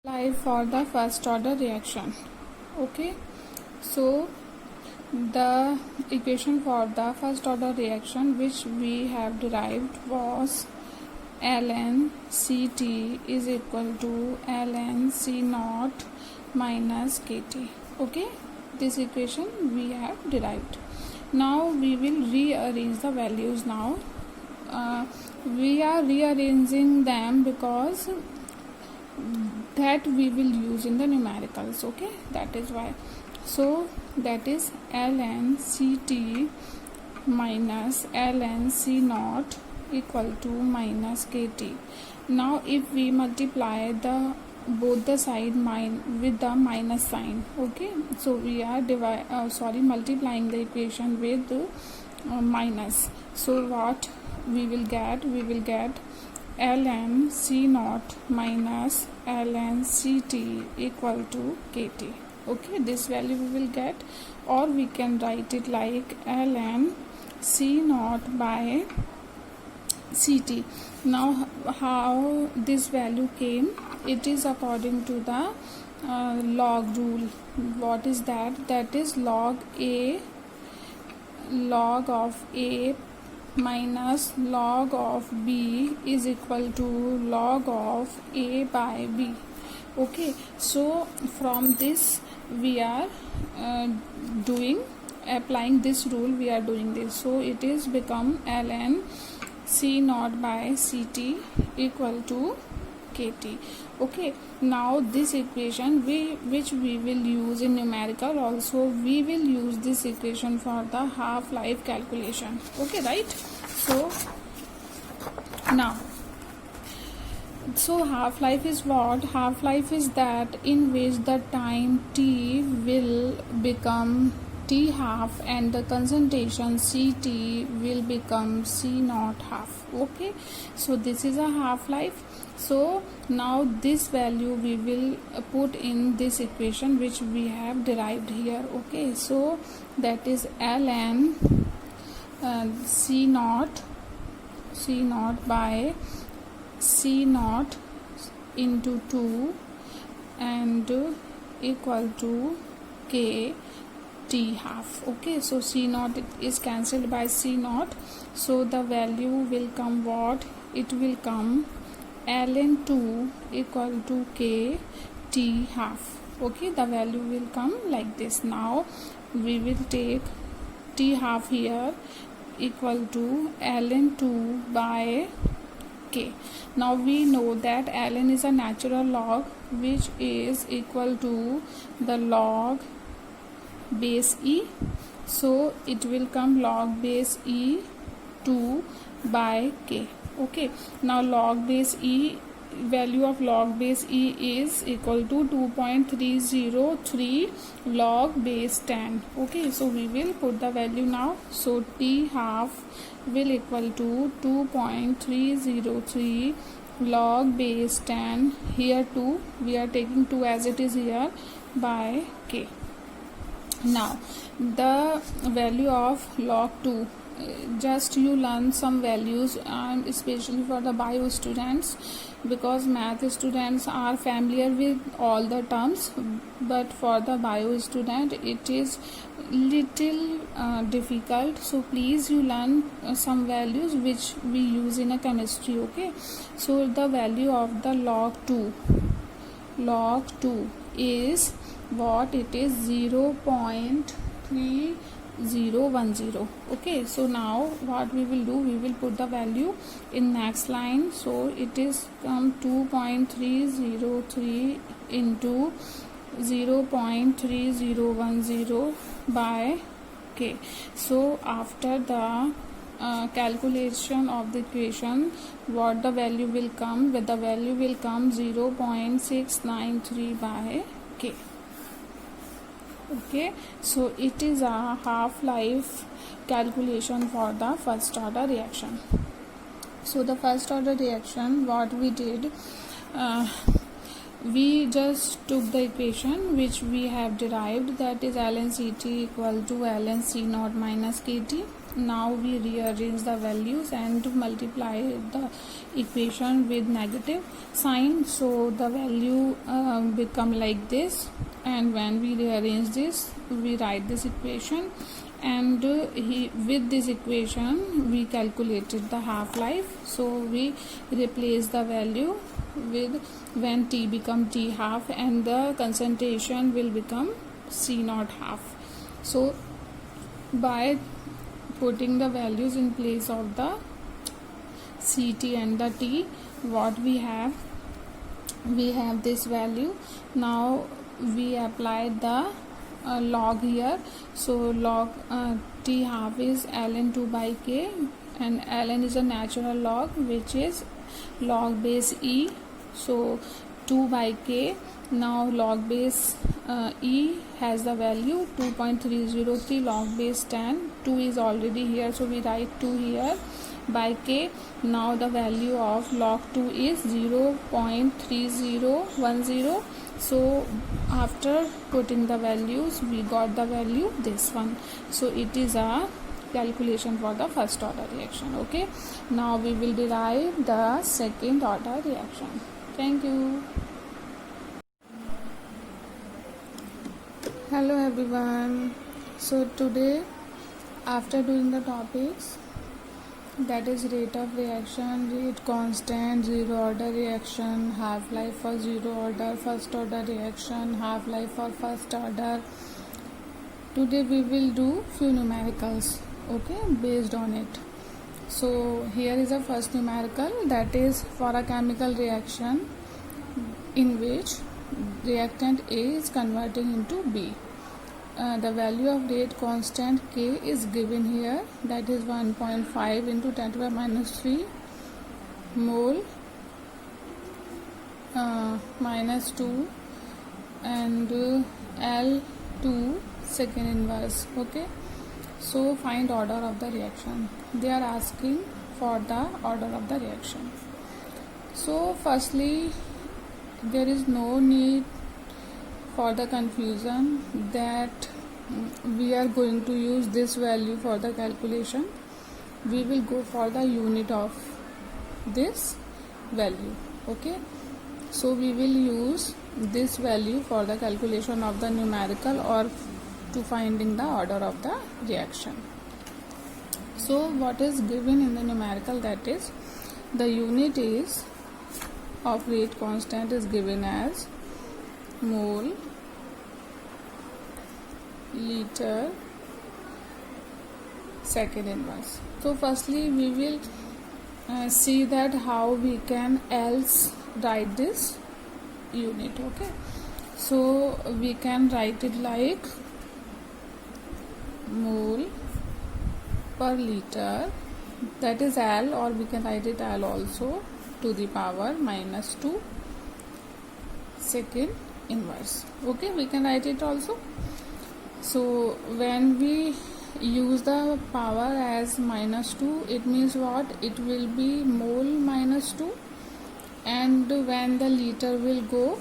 Apply for the first order reaction. Okay, so the equation for the first order reaction which we have derived was ln Ct is equal to ln C naught minus Kt. Okay, this equation we have derived. Now we will rearrange the values. Now we are rearranging them because that we will use in the numericals. Okay, that is why. So that is ln Ct minus ln C naught equal to minus Kt. Now if we multiply the both the side with the minus sign, okay, so we are multiplying the equation with minus. So what we will get ln C naught minus ln Ct equal to Kt. Okay, this value we will get, or we can write it like ln C naught by Ct. Now how this value came? It is according to the log rule. What is that? That is log of A minus log of B is equal to log of A by B. Okay, so from this we are applying this rule, we are doing this. So it is become ln C naught by Ct equal to Kt. Okay, now this equation which we will use in numerical also, we will use this equation for the half-life calculation. Okay, right? So now, so half-life is what? Half-life is that in which the time t will become t half and the concentration Ct will become C naught half. Okay, so this is a half-life. So now this value we will put in this equation which we have derived here. Okay, so that is ln C naught by C naught into 2 and equal to K T half. Okay, so C naught is cancelled by C naught, so the value will come what? It will come ln 2 equal to K T half. Okay, the value will come like this. Now we will take T half here equal to ln 2 by K. Now we know that ln is a natural log which is equal to the log base E. So it will come log base E 2 by K. Okay, now log base E, value of log base E is equal to 2.303 log base 10. Okay, so we will put the value now. So T half will equal to 2.303 log base 10. Here 2, we are taking 2 as it is here, by K. Now the value of log 2, just you learn some values, and especially for the bio students, because math students are familiar with all the terms, but for the bio student it is little difficult. So please you learn some values which we use in a chemistry. Okay, so the value of the log 2 is what? It is 0.3010. Okay, so now what we will do, we will put the value in next line. So it is 2.3003 into 0.3010 by K. So after the calculation of the equation, what the value will come? The value will come 0.693 by K. Okay, so it is a half-life calculation for the first order reaction. So the first order reaction, what we did, we just took the equation which we have derived, that is ln Ct equal to ln C naught minus Kt. Now we rearrange the values and multiply the equation with negative sign, so the value become like this, and when we rearrange this, we write this equation, and with this equation we calculated the half-life. So we replace the value with when t become t half, and the concentration will become C naught half. So by putting the values in place of the Ct and the T, what we have this value. Now we apply the log here. So log T half is ln 2 by k, and ln is a natural log which is log base e, so 2 by k. Now log base e has the value 2.303 log base 10. 2 is already here, so we write 2 here by k. Now the value of log 2 is 0.3010. So after putting the values, we got the value this one. So it is a calculation for the first order reaction. Okay, now we will derive the second order reaction. Thank you. Hello everyone. So today, after doing the topics, that is rate of reaction, rate constant, zero order reaction, half-life for zero order, first order reaction, half-life for first order, today we will do few numericals, okay, based on it. So here is a first numerical, that is for a chemical reaction in which reactant A is converting into B. The value of rate constant K is given here, that is 1.5 into 10 to the minus 3 mole minus 2 and L2 second inverse. Okay, so find order of the reaction. They are asking for the order of the reaction. So firstly, there is no need for the confusion that we are going to use this value for the calculation. We will go for the unit of this value. Okay, so we will use this value for the calculation of the numerical or to finding the order of the reaction. So what is given in the numerical, that is the unit is of rate constant is given as mole, liter, second inverse. So firstly we will see that how we can else write this unit. Okay, so we can write it like mole per liter, that is L, or we can write it L also, to the power minus 2 second inverse. Okay, we can write it also. So when we use the power as minus 2, it means what? It will be mole minus 2, and when the liter will go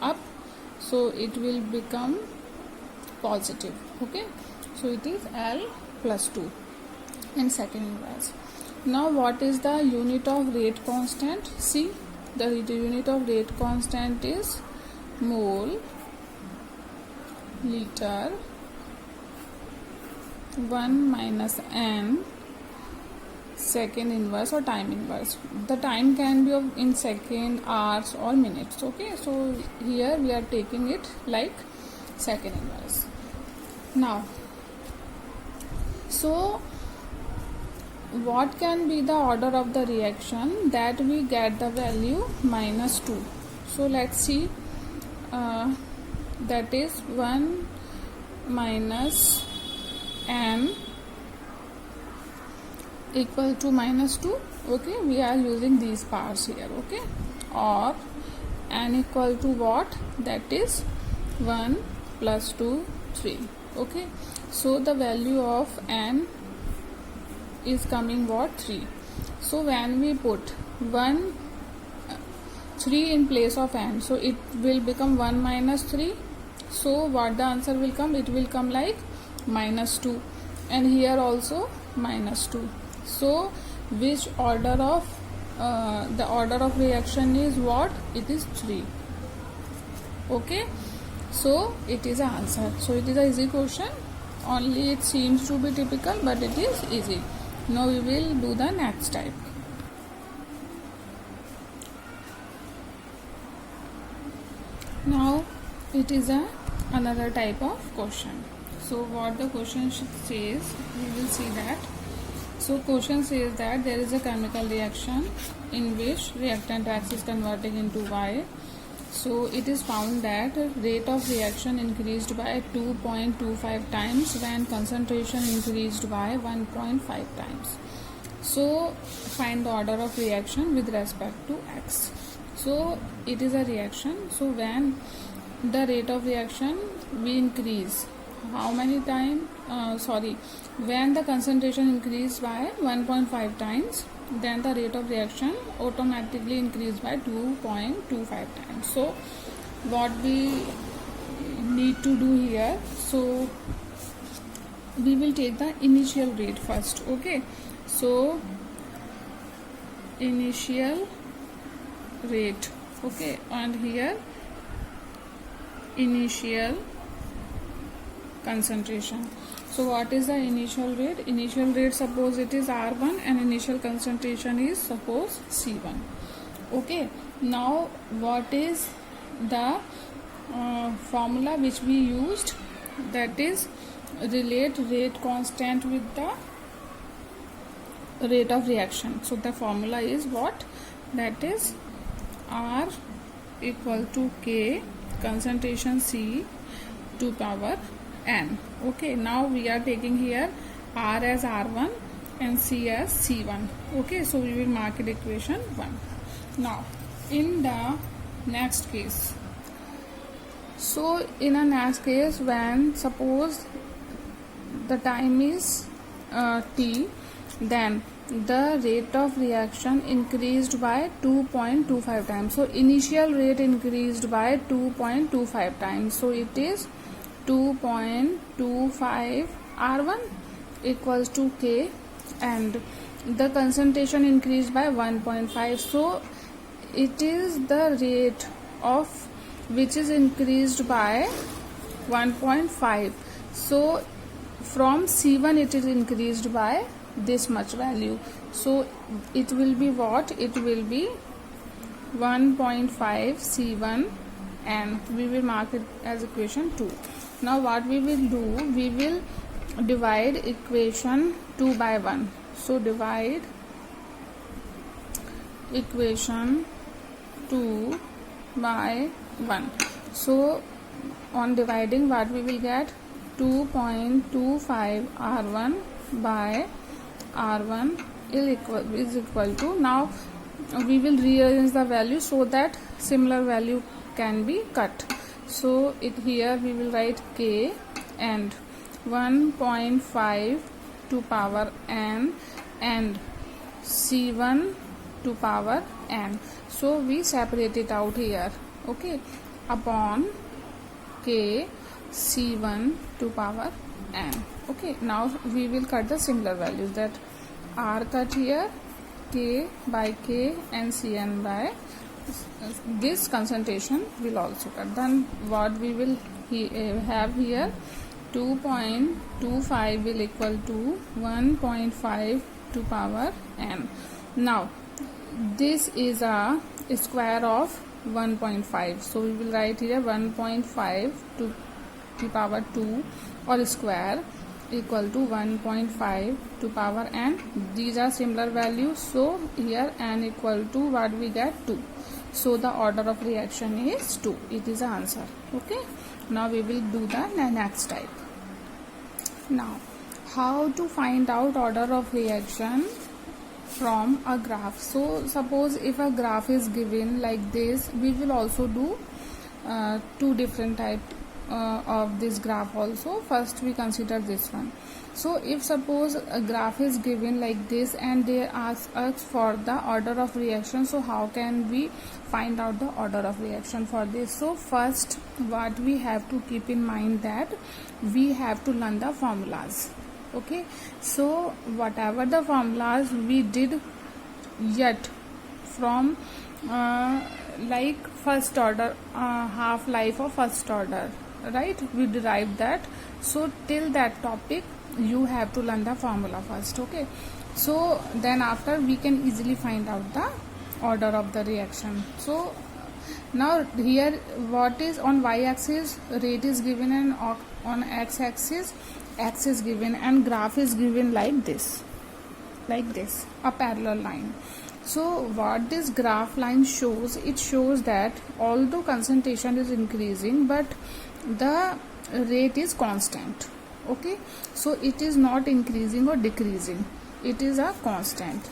up, so it will become positive. Okay, so it is L plus 2 and second inverse. Now what is the unit of rate constant? See, the unit of rate constant is mole, liter, 1 minus n, second inverse or time inverse. The time can be of in second, hours or minutes. Okay, so here we are taking it like second inverse. Now, so what can be the order of the reaction? That we get the value minus 2. So let's see, that is 1 minus n equal to minus 2. Okay, we are using these powers here. Okay, or n equal to what? That is 1 plus 2, 3. Okay, so the value of n is coming what? 3. So when we put 3 in place of n, so it will become 1 minus 3. So what the answer will come? It will come like minus 2, and here also minus 2. So which order of the order of reaction is what? It is 3. Okay, so it is an answer. So it is an easy question. Only it seems to be typical, but it is easy. Now we will do the next type. Now it is another type of question. So what the question says, we will see that. So question says that there is a chemical reaction in which reactant X is converting into Y. So it is found that rate of reaction increased by 2.25 times when concentration increased by 1.5 times. So find the order of reaction with respect to X. So it is a reaction. So when the rate of reaction we increase, how many times? When the concentration increased by 1.5 times, then the rate of reaction automatically increased by 2.25 times. So what we need to do here, so we will take the initial rate first. Okay, so initial rate. Okay, and here initial concentration. So what is the initial rate? Initial rate, suppose it is R1 and initial concentration is suppose C1. Okay, now what is the formula which we used? That is relate rate constant with the rate of reaction. So the formula is what? That is R equal to K concentration C to power N. Okay, now we are taking here R as R1 and C as C1. Okay, so we will mark it equation 1. Now in the next case, so in a next case, when suppose the time is T, then the rate of reaction increased by 2.25 times. So initial rate increased by 2.25 times. So it is 2.25 R1 equals to K, and the concentration increased by 1.5. So it is the rate of which is increased by 1.5. So from C1 it is increased by this much value. So it will be what? It will be 1.5 C1, and we will mark it as equation 2. Now what we will do, we will divide equation 2 by 1. So divide equation 2 by 1. So on dividing, what we will get? 2.25 R1 by R1 is equal to, now we will rearrange the value so that similar value can be cut. So here we will write K and 1.5 to power N and C1 to power N. So we separate it out here. Okay, upon K C1 to power N. Okay, now we will cut the similar values, that R cut here, K by K and Cn by this concentration will also cut. Then what we will have here, 2.25 will equal to 1.5 to power N. Now this is a square of 1.5. So we will write here 1.5 to the power 2 or square equal to 1.5 to power N. These are similar values. So here N equal to what we get? 2. So the order of reaction is 2. It is the answer. Okay. Now we will do the next type. Now how to find out order of reaction from a graph? So suppose if a graph is given like this, we will also do two different type of this graph also. First we consider this one. So if suppose a graph is given like this and they ask us for the order of reaction, so how can we find out the order of reaction for this? So first what we have to keep in mind, that we have to learn the formulas. Okay, so whatever the formulas we did yet from like first order, half life of first order, right? We derived that. So till that topic you have to learn the formula first. Okay, so then after we can easily find out the order of the reaction. So now here what is on y-axis, rate is given, and on x-axis x is given, and graph is given like this, a parallel line. So what this graph line shows, it shows that although concentration is increasing but the rate is constant. Okay, so it is not increasing or decreasing, it is a constant.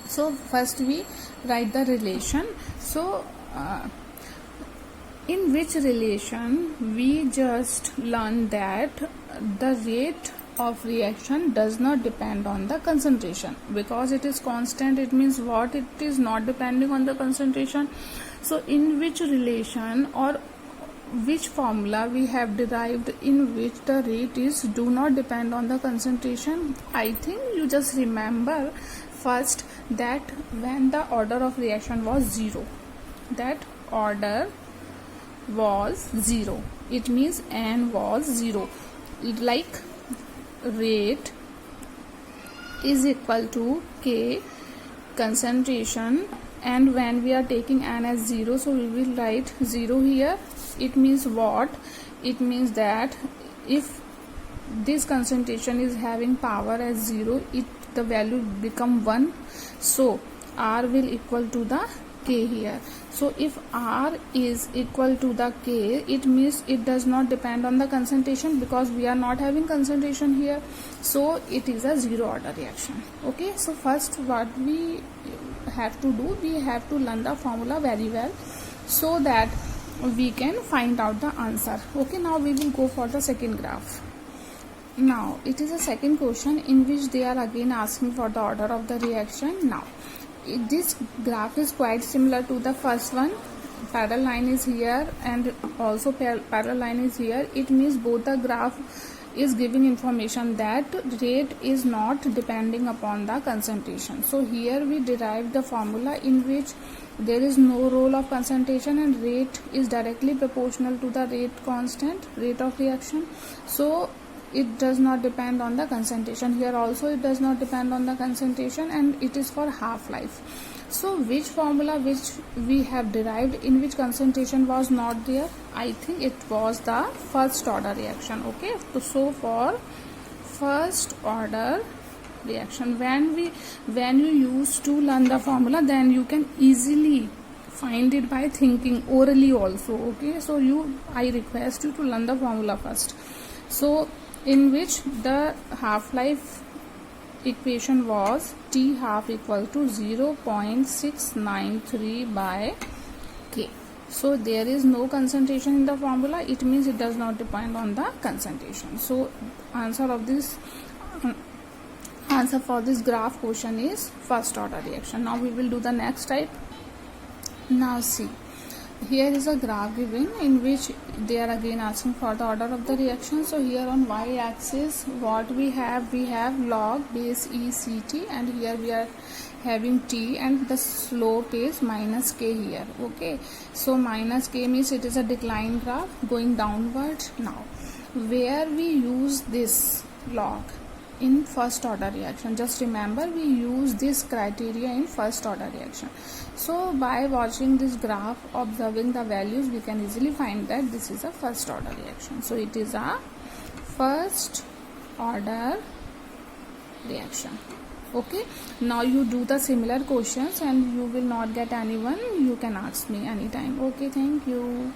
So first we write the relation. So in which relation we just learn that the rate of reaction does not depend on the concentration, because it is constant. It means what? It is not depending on the concentration. So in which relation or which formula we have derived in which the rate is do not depend on the concentration? I think you just remember first that when the order of reaction was 0, that order was 0, it means n was 0, like rate is equal to k concentration, and when we are taking n as 0, so we will write 0 here. It means what? It means that if this concentration is having power as 0, the value become 1, so R will equal to the k here. So if R is equal to the k, it means it does not depend on the concentration, because we are not having concentration here, so it is a 0 order reaction. Okay, so first what we have to do, we have to learn the formula very well so that we can find out the answer. Okay, now we will go for the second graph. Now it is a second question in which they are again asking for the order of the reaction. Now this graph is quite similar to the first one. Parallel line is here and also parallel line is here. It means both the graph is giving information that rate is not depending upon the concentration. So here we derive the formula in which there is no role of concentration and rate is directly proportional to the rate constant, rate of reaction. So it does not depend on the concentration. Here also it does not depend on the concentration, and it is for half-life. So which formula which we have derived in which concentration was not there? I think it was the first order reaction. Okay, so for first order reaction, when you used to learn the formula, then you can easily find it by thinking orally also. Okay, so I request you to learn the formula first. So in which the half-life equation was T half equal to 0.693 by K. So there is no concentration in the formula, it means it does not depend on the concentration. So answer for this graph question is first order reaction. Now we will do the next type. Now see, here is a graph given in which they are again asking for the order of the reaction. So here on y-axis what we have log base ECT, and here we are having T, and the slope is minus K here. Okay, so minus K means it is a decline graph going downward. Now where we use this log? In first order reaction. Just remember, we use this criteria in first order reaction. So by watching this graph, observing the values, we can easily find that this is a first order reaction. So it is a first order reaction. Okay, now you do the similar questions and you will not get anyone. You can ask me anytime. Okay, thank you.